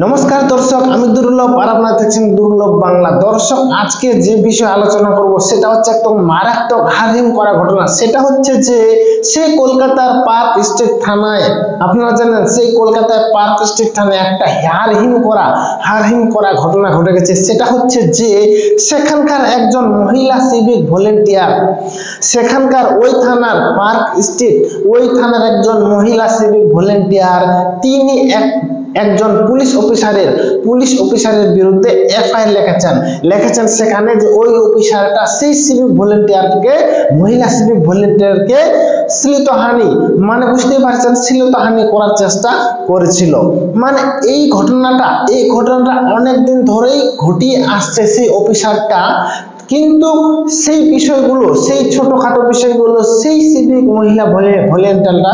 নমস্কার দর্শক, আমি দুর্লভ আর আপনারা দেখছেন দুর্লভ বাংলা। দর্শক, আজকে যে বিষয়ে আলোচনা করব সেটা হচ্ছে একদম মারাত্মক হারহিম করা ঘটনা। সেটা হচ্ছে যে সেই কলকাতার পার্ক স্ট্রিট থানায়, আপনারা জানেন সেই কলকাতার পার্ক স্ট্রিট থানায় একটা হারহিম করা ঘটনা ঘটে গেছে। সেটা হচ্ছে যে সেখানকার একজন মহিলা সিভিক ভলেন্টিয়ার, সেখানকার ওই থানার পার্ক স্ট্রিট ওই থানার একজন মহিলা সিভিক ভলেন্টিয়ার, তিনি একজন পুলিশ অফিসারের বিরুদ্ধে এফআইআর লিখেছেন সেখানে যে ওই অফিসারটা সেই মহিলা সিভিক ভলেন্টিয়ারকে শ্লীলতাহানি, মানে বুঝতে পারছেন, শ্লীলতাহানি করার চেষ্টা করেছিল। মানে এই ঘটনাটা অনেকদিন ধরেই ঘটিয়ে আসছে সেই অফিসারটা, কিন্তু সেই বিষয়গুলো, সেই ছোটখাটো বিষয়গুলো সেই সিভিক মহিলা ভলেন্টিয়াররা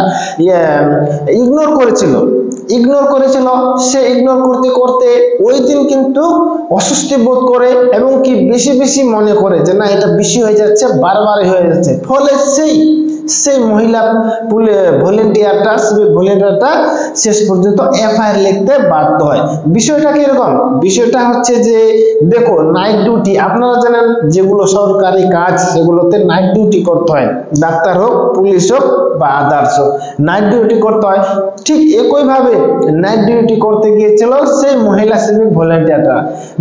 ইগনোর করেছিল। সে ইগনোর করতে করতে ওই দিন কিন্তু অস্বস্তি বোধ করে এবং কি বেশি মনে করে যে না, এটা বেশি হয়ে যাচ্ছে, বারবার হয়ে যাচ্ছে। ফলে সেই মহিলা ভলেন্টিয়ারটা শেষ পর্যন্ত এফআইআর লিখতে বাধ্য হয়। বিষয়টা কিরকম? বিষয়টা হচ্ছে যে দেখো, নাইট ডিউটি, আপনারা জানেন যেগুলো সরকারি কাজ সেগুলোতে নাইট ডিউটি করতে হয়, ডাক্তার হোক, পুলিশ হোক বা আদার্স হোক, নাইট ডিউটি করতে হয়। ঠিক একইভাবে নাইট ডিউটি করতে গিয়েছিল সেই মহিলা সিভিক ভলেন্টিয়ারটা।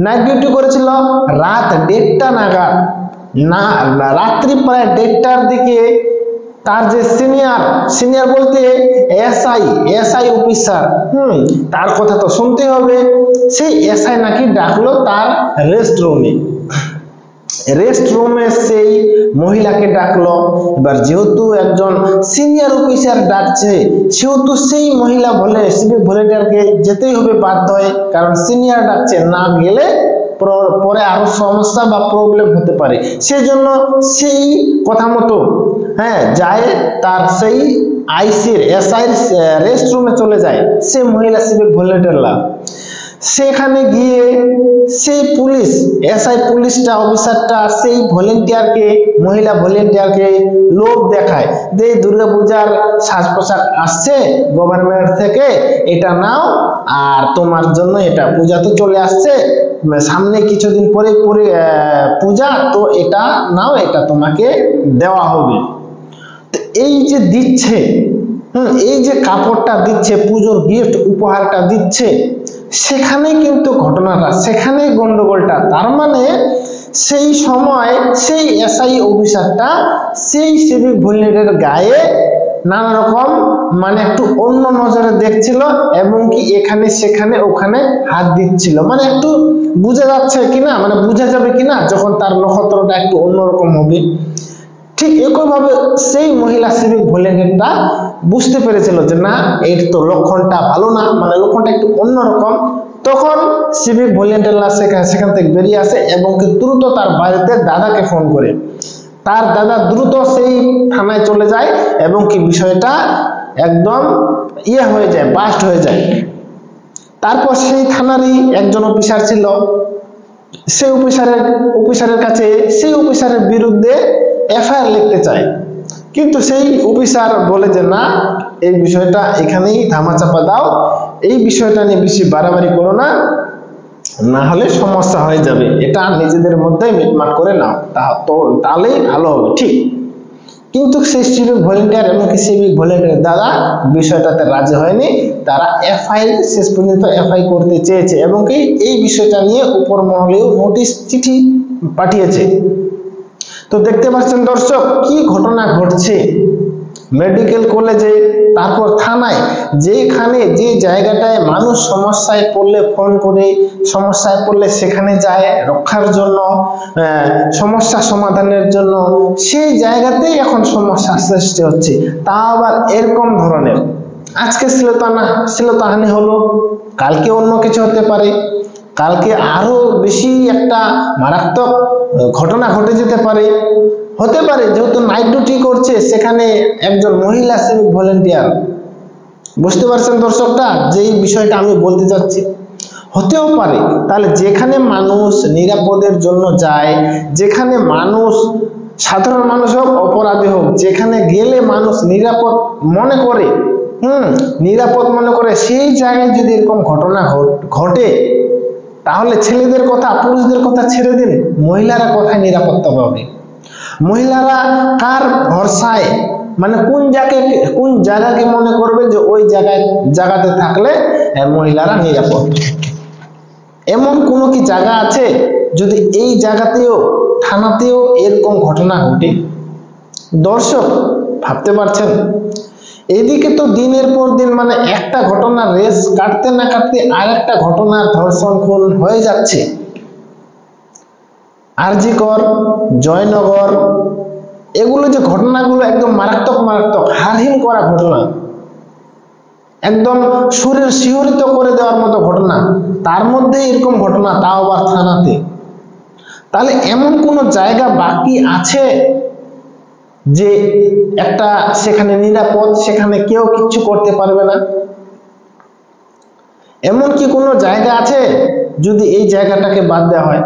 নাইট ডিউটি করেছিল রাত 1:30 নাগাদ, রাত্রি প্রায় 1:30টার দিকে তার যে সিনিয়র বলতে এসআই অফিসার, তার কথা তো শুনতে হবে, সেই এসআই নাকি ডাকলো তার রেস্টরুমে সেই মহিলাকে ডাকলো। এবার যেহেতু একজন সিনিয়র অফিসার ডাকছে, সেহেতু সেই মহিলা সিভিক ভলেন্টিয়ারকে যেতেই হবে বাধ্য হয়, কারণ সিনিয়র ডাকছে, না গেলে পরে আরো সমস্যা বা প্রবলেম হতে পারে। সেজন্য সেই কথা মতো যায়, তার সেই এসআই রেস্টরুমে চলে যায় সে মহিলা সিভিক ভলেন্টিয়াররা। সেখানে গিয়ে সেই এসআই অফিসারটা সেই মহিলা ভলেন্টিয়ারকে লোভ দেখায়, যে দুর্গাপূজার সাজ পোশাক আসছে গভর্নমেন্ট থেকে, এটা নাও, আর তোমার জন্য এটা পূজা তো চলে আসছে, সামনে কিছুদিন পরে পূজা, তো এটা নাও, এটা তোমাকে দেওয়া হবে। এই যে দিচ্ছে, এই যে কাপড়টা দিচ্ছে, পুজোর গিফট উপহারটা দিচ্ছে, সেখানে কিন্তু সেখানে গন্ডগোলটা। তার মানে সেই সময় সেই এসআই অফিসারটা সেই সিভিক ভলেন্টিয়ারের গায়ে নানা রকম, মানে একটু অন্য নজরে দেখছিল এবং কি এখানে সেখানে ওখানে হাত দিচ্ছিল। মানে একটু বোঝা যাচ্ছে কিনা, মানে বোঝা যাবে কিনা যখন তার নক্ষত্রটা একটু অন্যরকম হবে। ঠিক একইভাবে সেই মহিলা সিভিক ভলেন্টিয়ারটা বুঝতে পেরেছিল যে না, এর তো লক্ষণটা ভালো না, মানে লক্ষণটা একটু অন্যরকম। তখন সিভিক ভলেন্টিয়াররা সেখান থেকে বেরিয়ে আসে এবং দ্রুত তার বাড়িতে দাদাকে ফোন করে, তার দাদা দ্রুত সেই থানায় চলে যায় এবং কি বিষয়টা একদম হয়ে যায়, বাস্ট হয়ে যায়। তারপর সেই থানারই একজন অফিসার ছিল, সেই অফিসারের কাছে সেই অফিসারের বিরুদ্ধে এফআইআর লিখতে চায়, কিন্তু সেই অফিসার বলে যে না, এই বিষয়টা এখানেই ধামাচাপা দাও, এই বিষয়টা নিয়ে বেশি বাড়াবাড়ি করো না, না হলে সমস্যা হয়ে যাবে, এটা নিজেদের মধ্যে মিটমাট করে নাও, তাহলেই ভালো হবে। ঠিক, কিন্তু সেই সিভিক ভলেন্টিয়ার এবং সিভিক ভলেন্টিয়ার দাদা বিষয়টাতে রাজি হয়নি। তারা শেষ পর্যন্ত এফআই করতে চেয়েছে এবং কি এই বিষয়টা নিয়ে উপর মহলেও নোটিশ, চিঠি পাঠিয়েছে। তো দেখতে পাচ্ছেন দর্শক, কি ঘটনা ঘটছে মেডিকেল কলেজে, তারপর থানায়, যেখানে যে জায়গাটায় মানুষ সমস্যায় পড়লে ফোন করে, সমস্যায় পড়লে সেখানে যায় রক্ষার জন্য, সমস্যা সমাধানের জন্য, সেই জায়গাতেই এখন সমস্যা সৃষ্টি হচ্ছে। তা আবার এরকম ধরনের, আজকে শ্লীলতাহানি হলো, কালকে অন্য কিছু হতে পারে, কালকে আরো বেশি একটা মারাত্মক ঘটনা ঘটে যেতে পারে, যেহেতু নাইট ডিউটি করছে সেখানে একজন মহিলা সিভিক ভলেন্টিয়ার। বুঝতে পারছেন দর্শকটা, যে বিষয়টা আমি বলতে চাচ্ছি, হতেও পারে। তাহলে যেখানে মানুষ নিরাপদের জন্য যায়, যেখানে মানুষ, সাধারণ মানুষ হোক অপরাধী হোক, যেখানে গেলে মানুষ নিরাপদ মনে করে, নিরাপদ মনে করে সেই জায়গায় যদি এরকম ঘটনা ঘটে, তাহলে ছেলেদের কথা পুরুষদের কথা ছেড়ে দিন, মহিলারা কোথায় নিরাপত্তা পাবে? মহিলারা কার ভরসায়, মানে কোন জায়গাকে মনে করবে যে ওই জায়গাতে থাকলে মহিলারা নিরাপদ? এমন কোনো কি জায়গা আছে যদি এই জায়গাতেও থানাতেও এরকম ঘটনা ঘটে? দর্শক ভাবতে পারছেন, এদিকে তো দিনের পর দিন মানে একটা ঘটনার রেস কাটতে না কাটতে আরেকটা ঘটনার ধর্ষণ খুন হয়ে যাচ্ছে। আরজিকর, জয়নগর, এগুলো যে ঘটনাগুলো একদম মারাত্মক হারহীন করা ঘটনা, একদম শরীর শিহরিত করে দেওয়ার মতো ঘটনা, তার মধ্যে এরকম ঘটনা, তাও আবার থানাতে। তাহলে এমন কোন জায়গা বাকি আছে যে একটা সেখানে নিরাপদ, সেখানে কেউ কিচ্ছু করতে পারবে না? এমন কি কোনো জায়গা আছে যদি এই জায়গাটাকে বাদ দেওয়া হয়?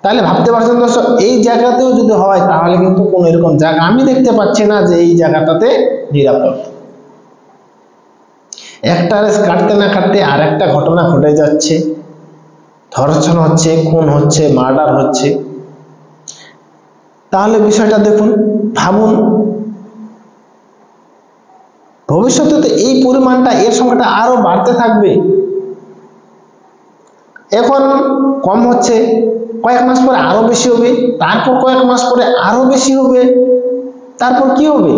তাহলে ভাবতে পারছেন দর্শক, এই জায়গাতেও যদি হয় তাহলে কিন্তু কোনো এরকম জায়গা আমি দেখতে পাচ্ছি না যে এই জায়গাটাতে নিরাপদ। একটা রেস কাটতে না কাটতে আর একটা ঘটনা ঘটে যাচ্ছে, ধর্ষণ হচ্ছে, খুন হচ্ছে, মার্ডার হচ্ছে। তাহলে বিষয়টা দেখুন, ভাবুন, ভবিষ্যতে তো এই পরিমাণটা, এর সংখ্যাটা আরো বাড়তে থাকবে। এখন কম হচ্ছে, কয়েক মাস পরে আরো বেশি হবে, তারপর কয়েক মাস পরে আরো বেশি হবে, তারপর কি হবে?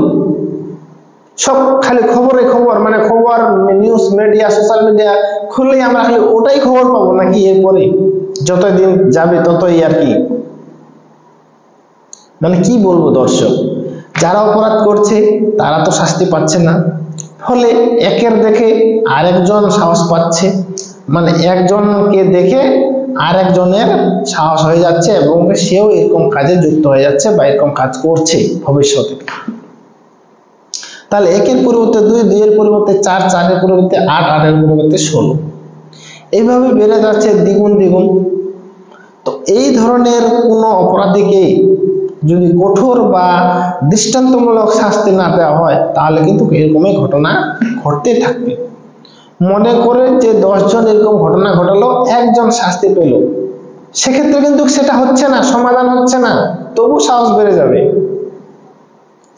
সব খালি খবরে খবর, মানে খবর, নিউজ মিডিয়া, সোশ্যাল মিডিয়া খুললেই আমরা খালি ওটাই খবর পাবো নাকি? এরপরে যতদিন যাবে ততই আর কি, মানে কি বলবো দর্শক, যারা অপরাধ করছে তারা তো শাস্তি পাচ্ছে না, ফলে একের দেখে আরেকজন সাহস পাচ্ছে, মানে একজনকে দেখে আরেকজনের সাহস হয়ে যাচ্ছে এবং সেও এরকম কাজে যুক্ত হয়ে যাচ্ছে বা এরকম কাজ করছে ভবিষ্যতে। তাহলে একের পরিবর্তে 2, 2-এর পরিবর্তে 4, 4-এর পরিবর্তে 8, 8-এর পরিবর্তে 16, এইভাবে বেড়ে যাচ্ছে দ্বিগুণ। তো এই ধরনের কোনো অপরাধীকে যদি কঠোর বা দৃষ্টান্তমূলক শাস্তি না দেওয়া হয় তাহলে কিন্তু এরকমই ঘটনা ঘটতে থাকবে। মনে করে যে 10 জন এরকম ঘটনা ঘটালো, একজন শাস্তি পেল, সেক্ষেত্রে কিন্তু সেটা হচ্ছে না, সমাধান হচ্ছে না, তবু সাহস বেড়ে যাবে।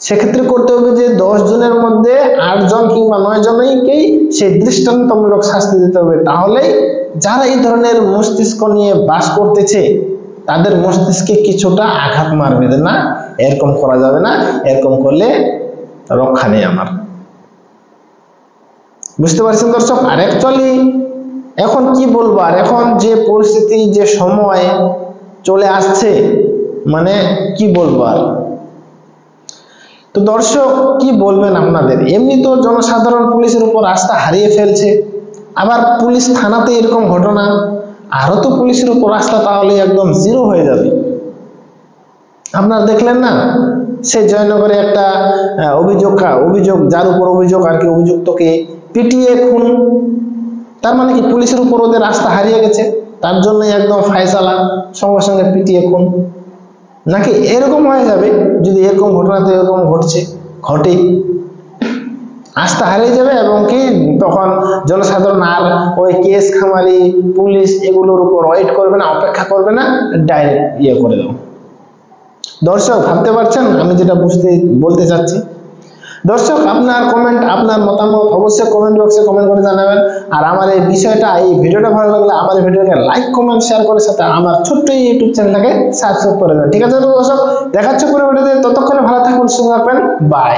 সেক্ষেত্রে করতে হবে যে 10 জনের মধ্যে 8 জন কিংবা 9 জনকেই সেই দৃষ্টান্তমূলক শাস্তি দিতে হবে। তাহলেই যারা এই ধরনের মস্তিষ্ক নিয়ে বাস করতেছে তাদের মস্তিষ্কে কিছুটা আঘাত মারবে, না এরকম করা যাবে না, এরকম করলে রক্ষা নেই আমার। বুঝতে পারছেন দর্শক? আর অ্যাকচুয়ালি এখন কি বলবো, আর এখন যে পরিস্থিতি, যে সময় চলে আসছে, মানে কি বলবো আর। তো দর্শক কি বলবেন আপনাদের, এমনি তো জনসাধারণ পুলিশের উপর আস্থা হারিয়ে ফেলছে, আবার পুলিশ থানাতে এরকম ঘটনা, আরো তো পুলিশের উপর আস্থা তাহলে একদম জিরো হয়ে যাবে। আপনারা দেখলেন না, সেই জয়নগরে একটা অভিযোগ যার উপর অভিযোগ আর কি, অভিযুক্তকে পিটিয়ে খুন। তার মানে কি পুলিশের উপর ওদের আস্থা হারিয়ে গেছে, তার জন্য একদম ফায়সালা, সঙ্গে সঙ্গে পিটিয়ে খুন। নাকি এরকম হয়ে যাবে যদি এরকম ঘটনাতে এরকম ঘটে, আস্থা হারিয়ে যাবে এবং কি তখন জনসাধারণ আর ওই কেস খামারি, পুলিশ এগুলোর উপর ওয়েট করবে না, অপেক্ষা করবে না, ডাইরেক্ট করে দেবো। দর্শক ভাবতে পারছেন আমি যেটা বলতে চাচ্ছি? দর্শক আপনার কমেন্ট, আপনার মতামত অবশ্যই কমেন্ট বক্সে কমেন্ট করে জানাবেন। আর আমার এই বিষয়টা, এই ভিডিওটা ভালো লাগলে আমার এই ভিডিওটাকে লাইক, কমেন্ট, শেয়ার করে সাথে আমার ছোট্ট ইউটিউব চ্যানেলটাকে সাবস্ক্রাইব করে দেবেন। ঠিক আছে দর্শক, দেখাচ্ছে পরে ভিডিওতে, ততক্ষণে ভালো থাকুন, সুস্থ থাকবেন, বাই।